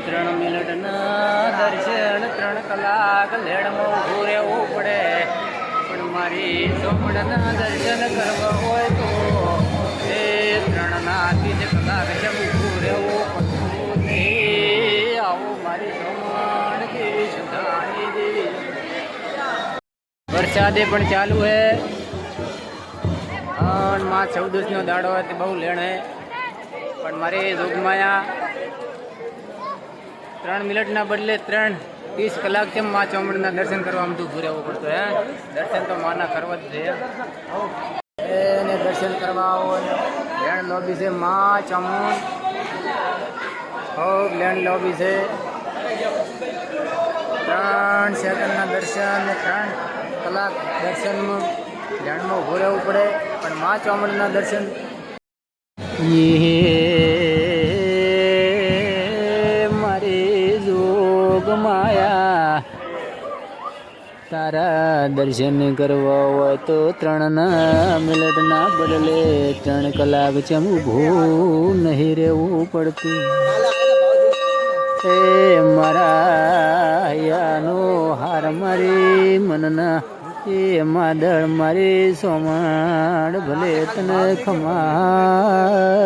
3 મિનિટના દર્શન 3 કલાક લેડમાં ઊભું રહેવું પડે, પણ મારી ચોપડના દર્શન કરવા હોય તો એ 3 ના 3 કલાક જેમ ઊભું રહેવું પડતું. આવું મારી સોમણ દેવી સુધારી દેવી. વરસાદે પણ ચાલુ હે અને માં 14નો દાડો હોય તે બહુ લેણ હે, પણ મારી જોગમાયા 3 મિનિટના બદલે 30 કલાક જેમ માં ચોમડના દર્શન કરવા આમ તો ઊભું રહેવું પડતું હે. દર્શન તો માના કરવા જ જોઈએ. એને દર્શન કરવા આવો લેણ લોબી છે માં ચામુંડ, ખૂબ લેણ લોબી છે. 3 સેકન્ડના દર્શન ને 3 કલાક દર્શનમાં લેણમાં ઊભું રહેવું પડે, પણ માં ચામુંડના દર્શન માયા તારા દર્શન કરવા હોય તો 3 મિનિટના બદલે 3 કલાક જેમ ઊભું નહીં રહેવું પડતું. એ મારા યાનો હાર મારી મનના એ માદળ મારી સોમાણ ભલે તને ખમાય.